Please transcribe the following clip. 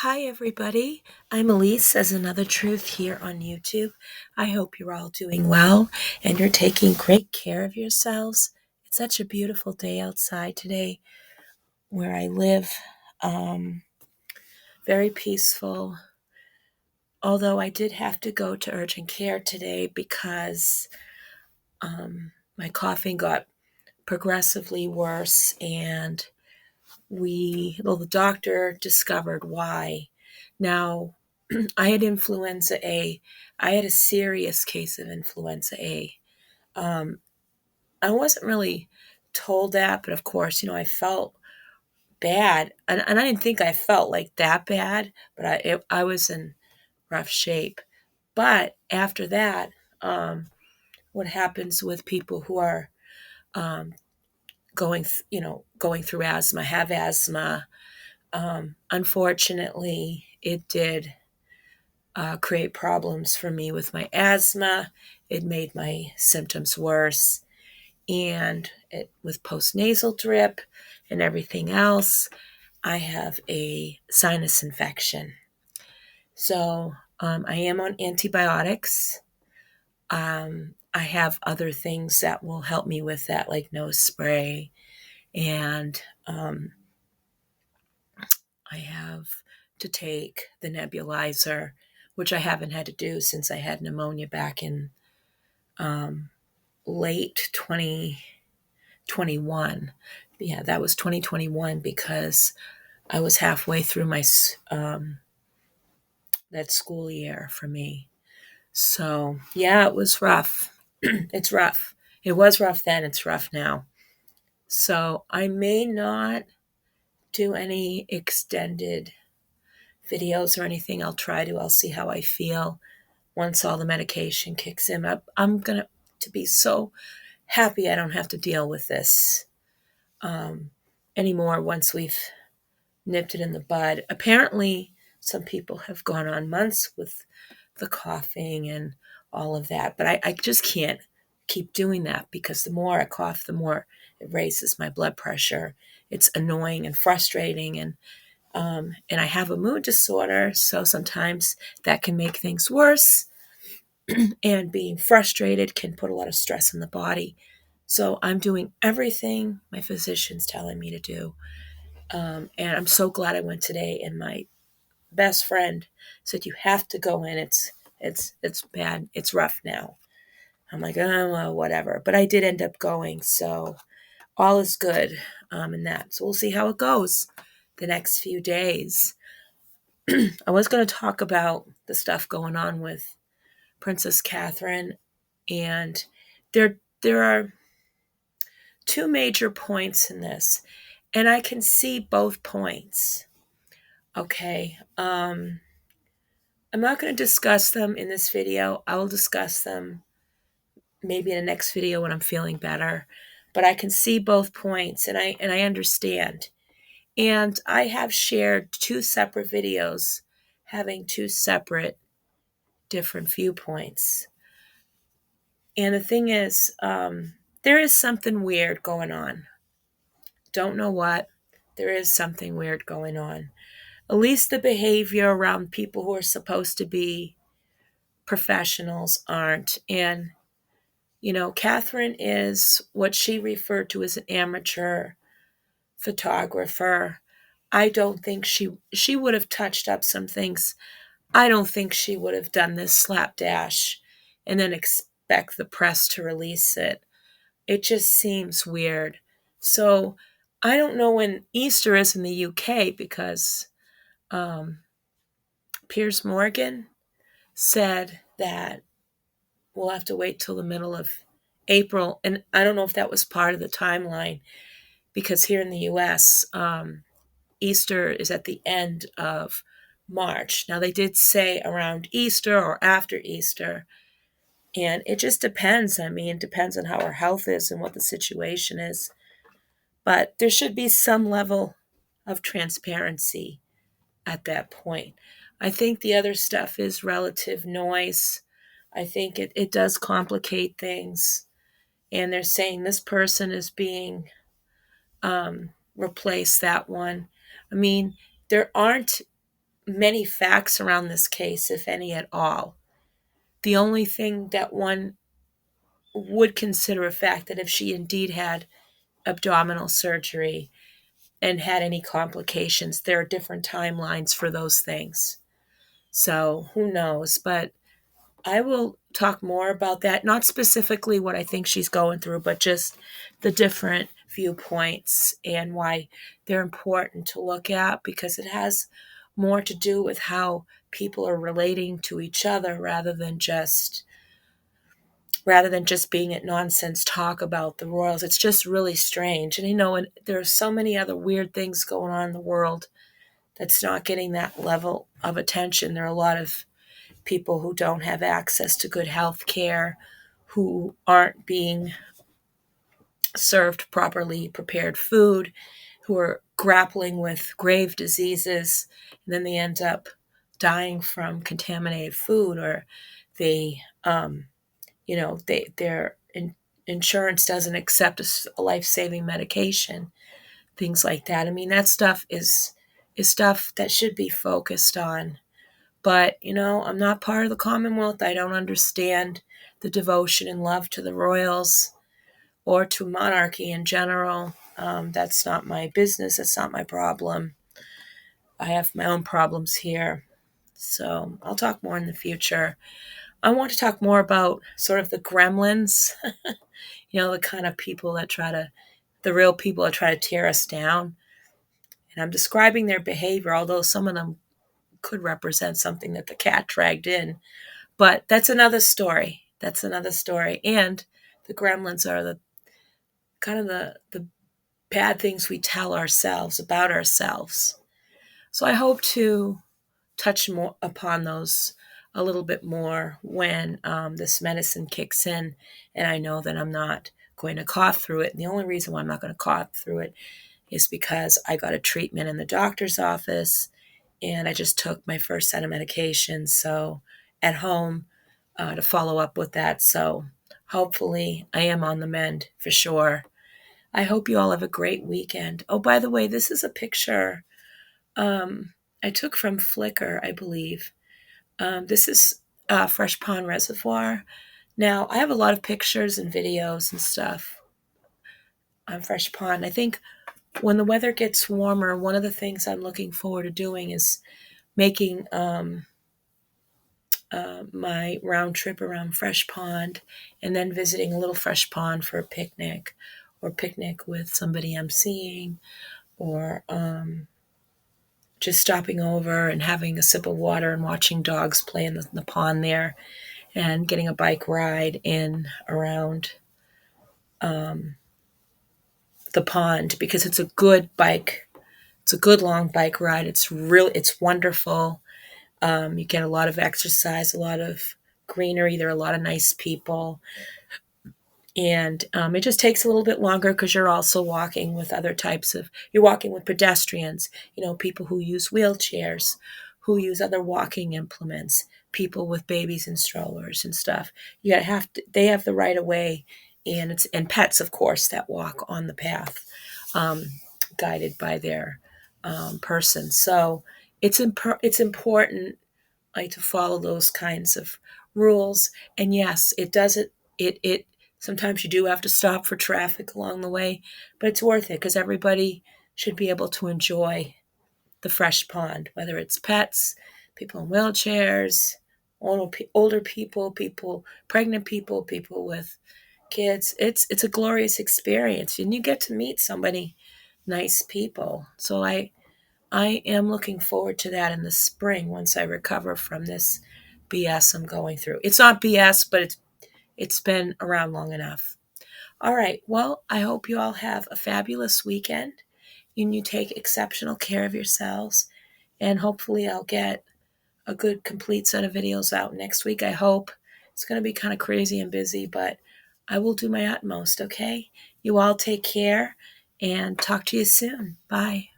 Hi, everybody. I'm Elise as Another Truth here on YouTube. I hope you're all doing well and you're taking great care of yourselves. It's such a beautiful day outside today where I live. Um, Very peaceful. Although I did have to go to urgent care today because my coughing got progressively worse, and the doctor discovered why. Now, I had influenza A. I had a serious case of influenza A. Um, I wasn't really told that, but of course, I felt bad, and I didn't think I felt like that bad, but I was in rough shape. But after that, what happens with people who are um, going through asthma, have asthma? Unfortunately, it did create problems for me with my asthma. It made my symptoms worse. And with postnasal drip and everything else, I have a sinus infection. So I am on antibiotics. I have other things that will help me with that, like nose spray. And I have to take the nebulizer, which I haven't had to do since I had pneumonia back in um, late 2021. Yeah, that was 2021 because I was halfway through my that school year for me. So yeah, it was rough. It's rough. It was rough then. It's rough now. So I may not do any extended videos or anything. I'll try to. I'll see how I feel once all the medication kicks in. I'm gonna to be so happy I don't have to deal with this um, anymore once we've nipped it in the bud. Apparently, some people have gone on months with the coughing and all of that, but I just can't keep doing that because the more I cough, the more it raises my blood pressure. It's annoying and frustrating, and I have a mood disorder, so sometimes that can make things worse. And being frustrated can put a lot of stress in the body. So I'm doing everything my physician's telling me to do. And I'm so glad I went today. And my best friend said, "You have to go in. It's bad. It's rough now." I'm like, "Oh, well, whatever." But I did end up going, so all is good in that. So we'll see how it goes the next few days. I was going to talk about the stuff going on with Princess Catherine, and there are two major points in this, and I can see both points. Okay. I'm not going to discuss them in this video. I will discuss them maybe in the next video when I'm feeling better. But I can see both points, and I understand. And I have shared two separate videos having two separate different viewpoints. And the thing is, there is something weird going on. Don't know what. There is something weird going on. At least the behavior around people who are supposed to be professionals aren't. And, Catherine is what she referred to as an amateur photographer. I don't think she would have touched up some things. I don't think she would have done this slapdash and then expect the press to release it. It just seems weird. So I don't know when Easter is in the UK because um, Piers Morgan said that we'll have to wait till the middle of April. And I don't know if that was part of the timeline because here in the US, Easter is at the end of March. Now, they did say around Easter or after Easter, and it just depends. I mean, it depends on how her health is and what the situation is. But there should be some level of transparency at that point. I think the other stuff is relative noise. I think it does complicate things. And they're saying this person is being replaced, that one. I mean, there aren't many facts around this case, if any at all. The only thing that one would consider a fact that if she indeed had abdominal surgery and had any complications, there are different timelines for those things. So who knows? But I will talk more about that, not specifically what I think she's going through, but just the different viewpoints and why they're important to look at, because it has more to do with how people are relating to each other rather than just being at nonsense talk about the royals. It's just really strange. And there are so many other weird things going on in the world that's not getting that level of attention. There are a lot of people who don't have access to good health care, who aren't being served properly prepared food, who are grappling with grave diseases, and then they end up dying from contaminated food, or they, their insurance doesn't accept a life-saving medication, things like that. I mean, that stuff is stuff that should be focused on. But, I'm not part of the Commonwealth. I don't understand the devotion and love to the royals or to monarchy in general. That's not my business. That's not my problem. I have my own problems here. So I'll talk more in the future. I want to talk more about sort of the gremlins, the kind of people the real people that try to tear us down. And I'm describing their behavior, although some of them could represent something that the cat dragged in. But that's another story. That's another story. And the gremlins are the kind of the bad things we tell ourselves about ourselves. So I hope to touch more upon those a little bit more when this medicine kicks in, and I know that I'm not going to cough through it. And the only reason why I'm not going to cough through it is because I got a treatment in the doctor's office, and I just took my first set of medications, so at home to follow up with that. So hopefully I am on the mend for sure. I hope you all have a great weekend. Oh, by the way, this is a picture I took from Flickr, I believe. This is Fresh Pond Reservoir. Now, I have a lot of pictures and videos and stuff on Fresh Pond. I think when the weather gets warmer, one of the things I'm looking forward to doing is making my round trip around Fresh Pond and then visiting a little Fresh Pond for a picnic, or picnic with somebody I'm seeing, or just stopping over and having a sip of water and watching dogs play in the pond there, and getting a bike ride in around the pond, because it's a good long bike ride. It's wonderful. You get a lot of exercise, a lot of greenery. There are a lot of nice people. And it just takes a little bit longer because you're also walking with you're walking with pedestrians, people who use wheelchairs, who use other walking implements, people with babies and strollers and stuff. They have the right of way, and pets, of course, that walk on the path, guided by their person. So it's important, like, to follow those kinds of rules. And yes, it does it sometimes you do have to stop for traffic along the way, but it's worth it, because everybody should be able to enjoy the fresh pond, whether it's pets, people in wheelchairs, older people, pregnant people with kids. It's a glorious experience, and you get to meet so many nice people. So I am looking forward to that in the spring, once I recover from this BS I'm going through. It's not BS, but it's been around long enough. All right. Well, I hope you all have a fabulous weekend, and you take exceptional care of yourselves. And hopefully I'll get a good complete set of videos out next week. I hope. It's going to be kind of crazy and busy, but I will do my utmost, okay? You all take care, and talk to you soon. Bye.